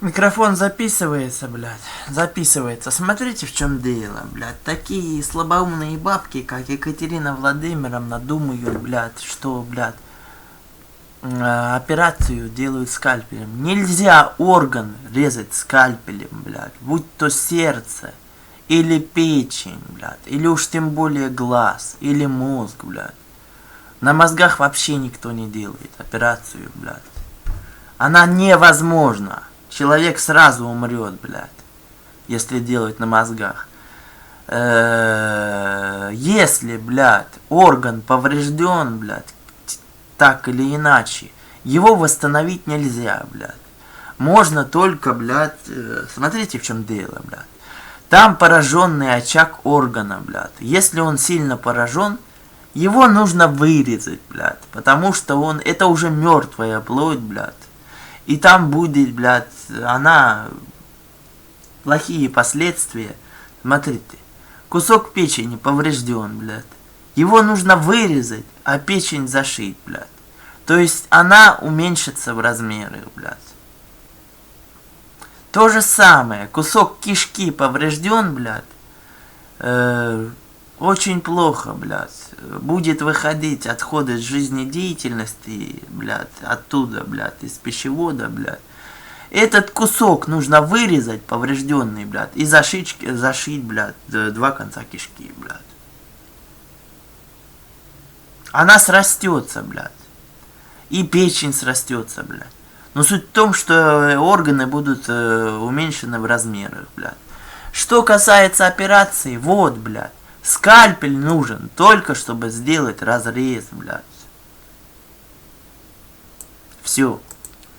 Микрофон записывается, блядь. Записывается. Смотрите, в чем дело, блядь. Такие слабоумные бабки, как Екатерина Владимировна, думают, блядь, что, блядь, операцию делают скальпелем. Нельзя орган резать скальпелем, блядь. Будь то сердце, или печень, блядь. Или уж тем более глаз, или мозг, блядь. На мозгах вообще никто не делает операцию, блядь. Она невозможна. Человек сразу умрет, блядь, если делать на мозгах. Если, блядь, орган поврежден, блядь, так или иначе, его восстановить нельзя, блядь. Можно только, блядь, смотрите, в чем дело, блядь. Там пораженный очаг органа, блядь. Если он сильно поражен, его нужно вырезать, блядь, потому что это уже мертвая плоть, блядь. И там будет, блядь, она плохие последствия. Смотрите, кусок печени поврежден, блядь. Его нужно вырезать, а печень зашить, блядь. То есть она уменьшится в размерах, блядь. То же самое, кусок кишки поврежден, блядь. Очень плохо, блядь. Будет выходить отходы жизнедеятельности, блядь, оттуда, блядь, из пищевода, блядь. Этот кусок нужно вырезать, поврежденный, блядь, и зашить, блядь, два конца кишки, блядь. Она срастется, блядь. И печень срастется, блядь. Но суть в том, что органы будут уменьшены в размерах, блядь. Что касается операции, вот, блядь. Скальпель нужен только, чтобы сделать разрез, блядь. Все.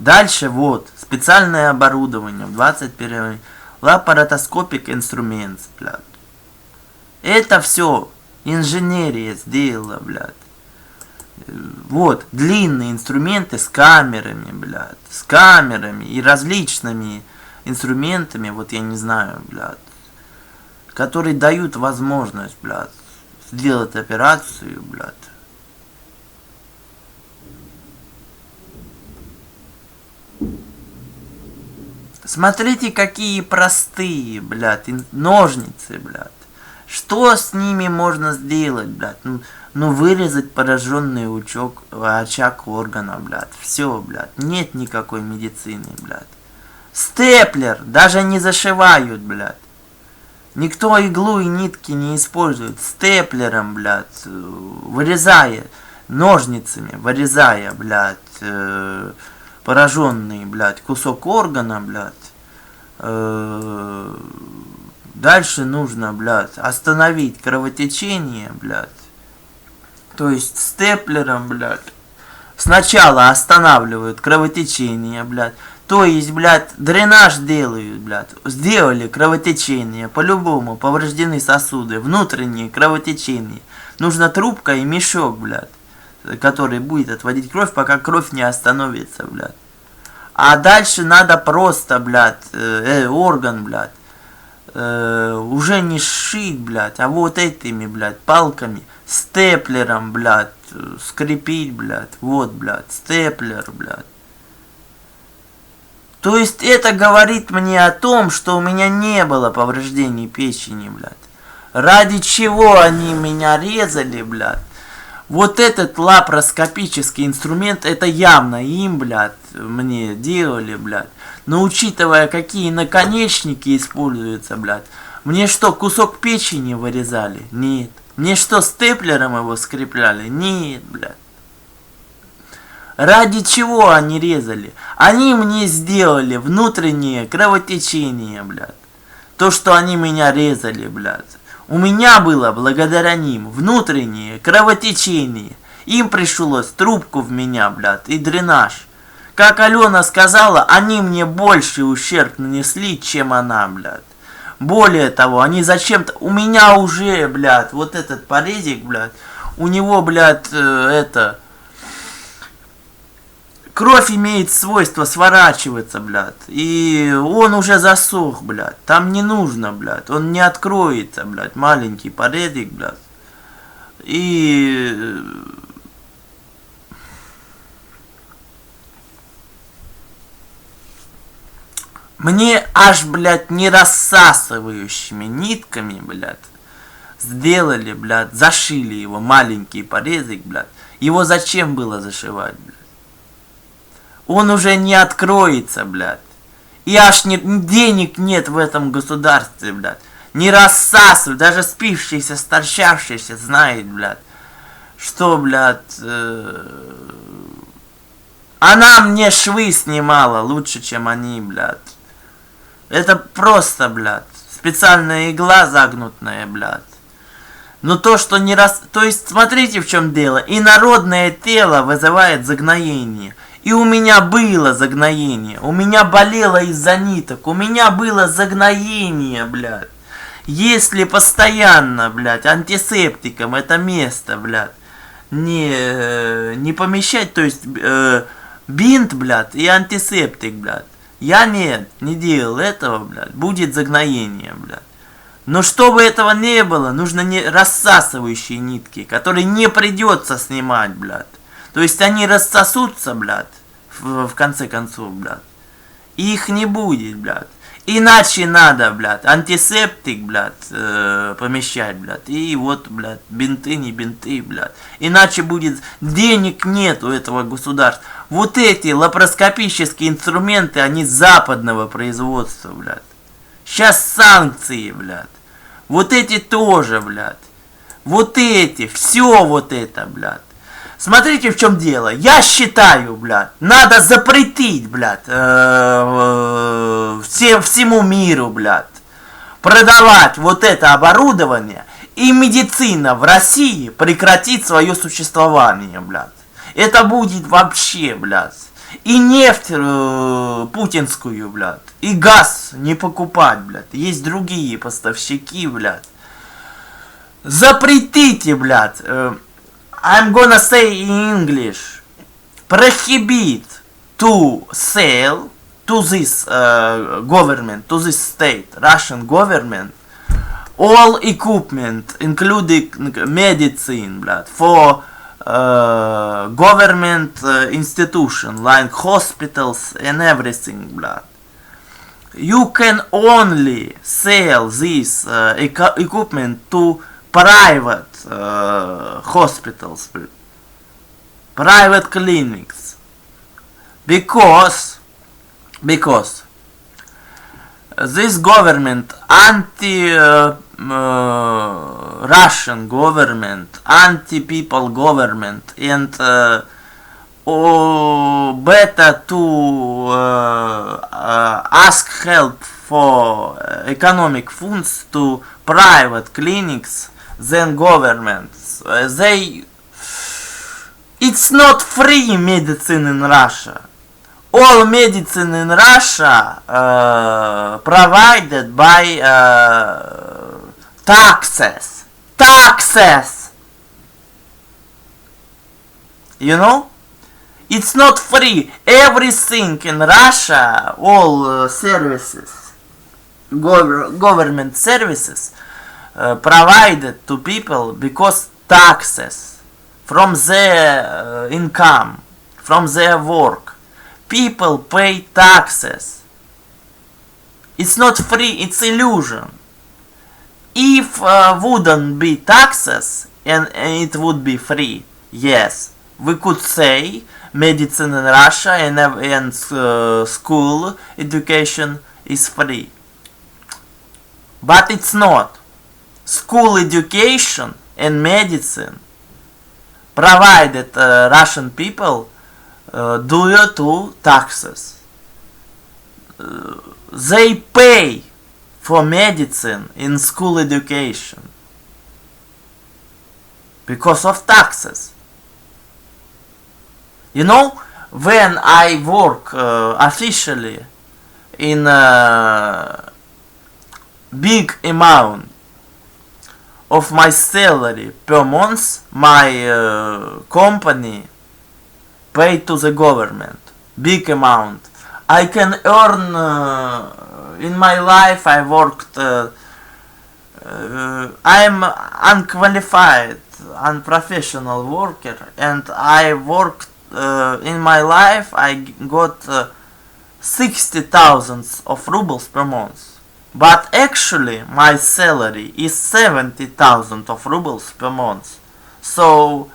Дальше вот. Специальное оборудование в 21 лапаротоскопик инструмент, блядь. Это все инженерия сделала, блядь. Вот. Длинные инструменты с камерами, блядь. С камерами и различными инструментами, вот я не знаю, блядь, которые дают возможность, блядь, сделать операцию, блядь. Смотрите, какие простые, блядь, ножницы, блядь. Что с ними можно сделать, блядь? Ну вырезать пораженный очаг органа, блядь. Все, блядь. Нет никакой медицины, блядь. Степлер даже не зашивают, блядь. Никто иглу и нитки не использует. Степлером, блядь, вырезая, ножницами, вырезая, блядь, пораженный, блядь, кусок органа, блядь. Дальше нужно, блядь, остановить кровотечение, блядь. То есть степлером, блядь, сначала останавливают кровотечение, блядь. То есть, блядь, дренаж делают, блядь. Сделали кровотечение. По-любому повреждены сосуды. Внутренние кровотечения. Нужна трубка и мешок, блядь, который будет отводить кровь, пока кровь не остановится, блядь. А дальше надо просто, блядь, орган, блядь, уже не сшить, блядь, а вот этими, блядь, палками, степлером, блядь, скрепить, блядь. Вот, блядь, степлер, блядь. То есть это говорит мне о том, что у меня не было повреждений печени, блядь. Ради чего они меня резали, блядь? Вот этот лапароскопический инструмент, это явно им, блядь, мне делали, блядь. Но учитывая, какие наконечники используются, блядь, мне что, кусок печени вырезали? Нет. Мне что, степлером его скрепляли? Нет, блядь. Ради чего они резали? Они мне сделали внутреннее кровотечение, блядь. То, что они меня резали, блядь. У меня было, благодаря ним, внутреннее кровотечение. Им пришлось трубку в меня, блядь, и дренаж. Как Алена сказала, они мне больше ущерб нанесли, чем она, блядь. Более того, они зачем-то... У меня уже, блядь, вот этот порезик, блядь, у него, блядь, кровь имеет свойство сворачиваться, блядь. И он уже засох, блядь. Там не нужно, блядь. Он не откроется, блядь. Маленький порезик, блядь. И... Мне аж, блядь, не рассасывающими нитками, блядь, сделали, блядь, зашили его маленький порезик, блядь. Его зачем было зашивать, блядь? Он уже не откроется, блядь. И аж денег нет в этом государстве, блядь. Не рассасывай, даже спившийся, сторчавшийся знает, блядь, что, блядь, она мне швы снимала лучше, чем они, блядь. Это просто, блядь, специальная игла загнутая, блядь. Но то, что не раз... То есть, смотрите, в чем дело. И народное тело вызывает загноение. И у меня было загноение. У меня болело из-за ниток. У меня было загноение, блядь. Если постоянно, блядь, антисептиком это место, блядь, не помещать, то есть бинт, блядь, и антисептик, блядь. Я не делал этого, блядь. Будет загноение, блядь. Но чтобы этого не было, нужно не рассасывающие нитки, которые не придется снимать, блядь. То есть они рассосутся, блядь, в конце концов, блядь. И их не будет, блядь. Иначе надо, блядь, антисептик, блядь, помещать, блядь. И вот, блядь, бинты, не бинты, блядь. Иначе будет... Денег нет у этого государства. Вот эти лапароскопические инструменты, они западного производства, блядь. Сейчас санкции, блядь. Вот эти тоже, блядь. Вот эти, все вот это, блядь. Смотрите, в чем дело. Я считаю, блядь, надо запретить, блядь, всему миру, блядь, продавать вот это оборудование, и медицина в России прекратит свое существование, блядь. Это будет вообще, блядь. И нефть путинскую, блядь, и газ не покупать, блядь. Есть другие поставщики, блядь. Запретите, блядь. I'm gonna say in English. Prohibit to sell to this government, to this state, Russian government, all equipment, including medicine, blood, for government institution, like hospitals and everything, blood. You can only sell this equipment to private hospitals, private clinics, because this government, anti-Russian government, anti-people government, and better to ask help for economic funds to private clinics than governments. It's not free medicine in Russia. All medicine in Russia provided by taxes. Taxes! You know? It's not free. Everything in Russia, all services, government services, provided to people because taxes from their income, from their work. People pay taxes. It's not free, it's illusion. If wouldn't be taxes and it would be free, yes, we could say medicine in Russia and school education is free. But it's not. School education and medicine provided Russian people due to taxes. They pay for medicine in school education because of taxes. You know, when I work officially in a big amount of my salary per month, my company pay to the government big amount. I can earn in my life. I worked. I'm unqualified, unprofessional worker, and I worked in my life. I got 60,000 of rubles per month. But actually my salary is 70,000 of rubles per month. So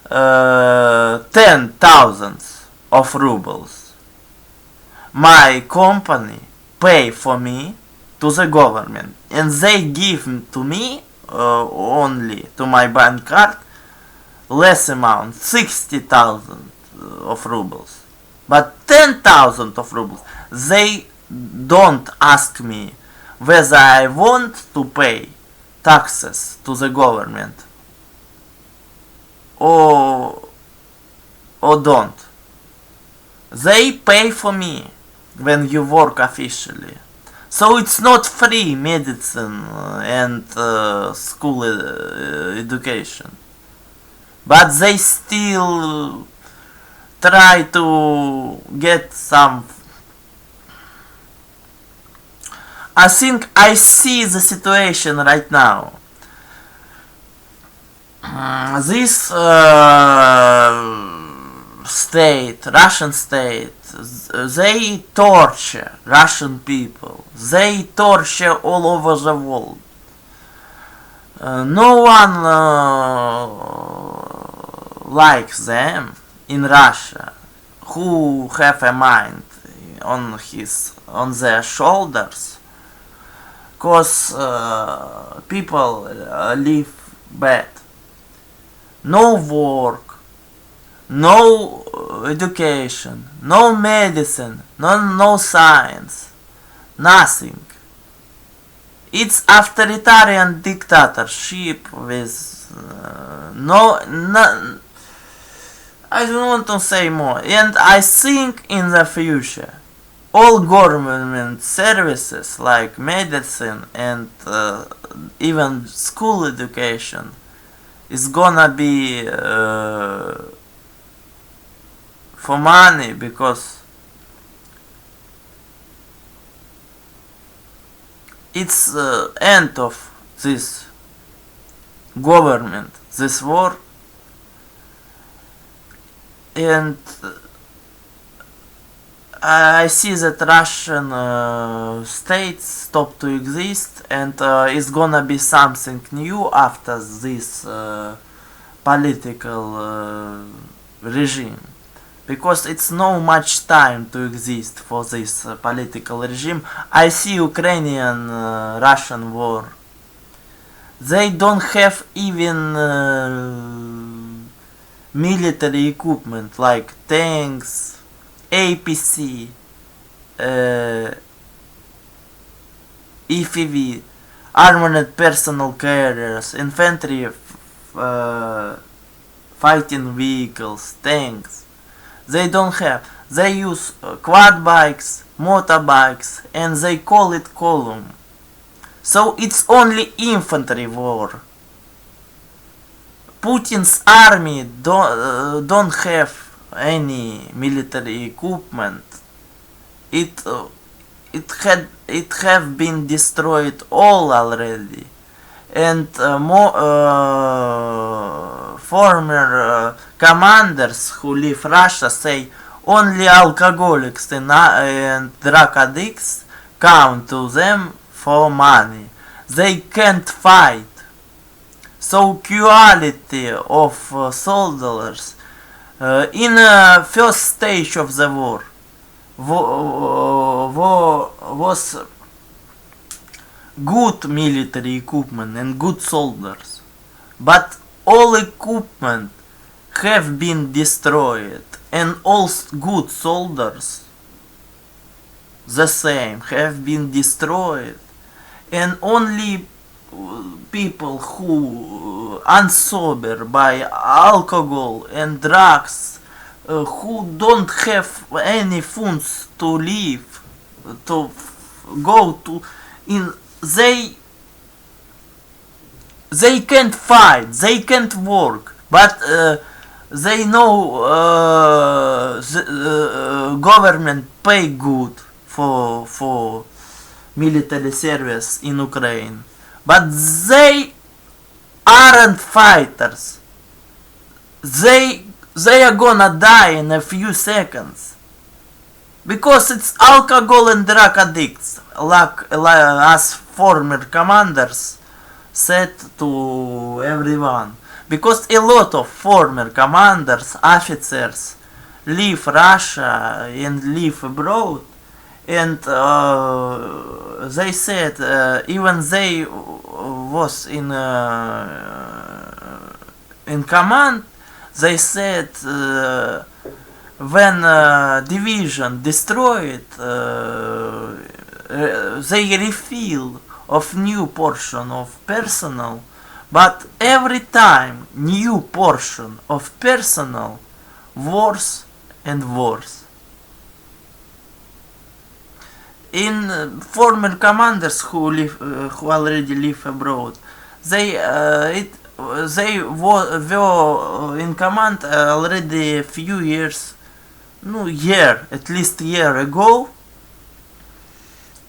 10,000 of rubles my company pay for me to the government, and they give to me only to my bank card less amount, 60,000 of rubles. But 10,000 of rubles, they don't ask me whether I want to pay taxes to the government or don't. They pay for me when you work officially. So it's not free medicine and school education. But they still try to get some. I think I see the situation right now. This state, Russian state, they torture Russian people. They torture all over the world. No one likes them in Russia, who have a mind on their shoulders, cause people live bad. No work, no education, no medicine, no science, nothing. It's authoritarian dictatorship with no, I don't want to say more. And I think in the future, all government services like medicine and even school education is gonna be for money, because it's end of this government, this war, and I see that Russian state stop to exist, and it's gonna be something new after this political regime, because it's no much time to exist for this political regime. I see Ukrainian Russian war. They don't have even military equipment like tanks, APC, EFV, armored personnel carriers, infantry fighting vehicles, tanks. They don't have. They use quad bikes, motorbikes, and they call it column. So it's only infantry war. Putin's army don't have any military equipment. It have been destroyed all already, and former commanders who leave Russia say only alcoholics and drug addicts come to them for money. They can't fight. So quality of soldiers in first stage of the war was good military equipment and good soldiers, but all equipment have been destroyed, and all good soldiers the same have been destroyed, and only people who unsober by alcohol and drugs, who don't have any funds to live, to go to in, they can't fight, they can't work, but they know the government pay good for military service in Ukraine, but they aren't fighters. They are gonna die in a few seconds. Because it's alcohol and drug addicts, like as former commanders said to everyone. Because a lot of former commanders, officers, leave Russia and live abroad, and they said even they was in command, they said when division destroyed, they refill of new portion of personnel, but every time new portion of personnel worse and worse. In former commanders who already live abroad, they were in command already a few years, no year, at least a year ago.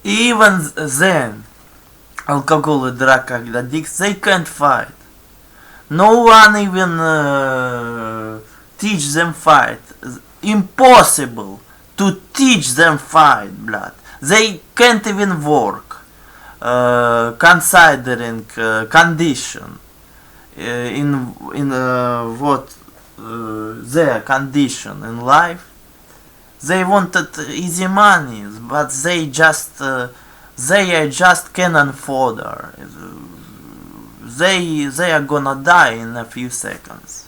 Even then, alcohol and drug addicts, they can't fight. No one even teach them fight. Impossible to teach them fight, blood. They can't even work, considering condition in what their condition in life. They wanted easy money, but they just cannon fodder. They are gonna die in a few seconds.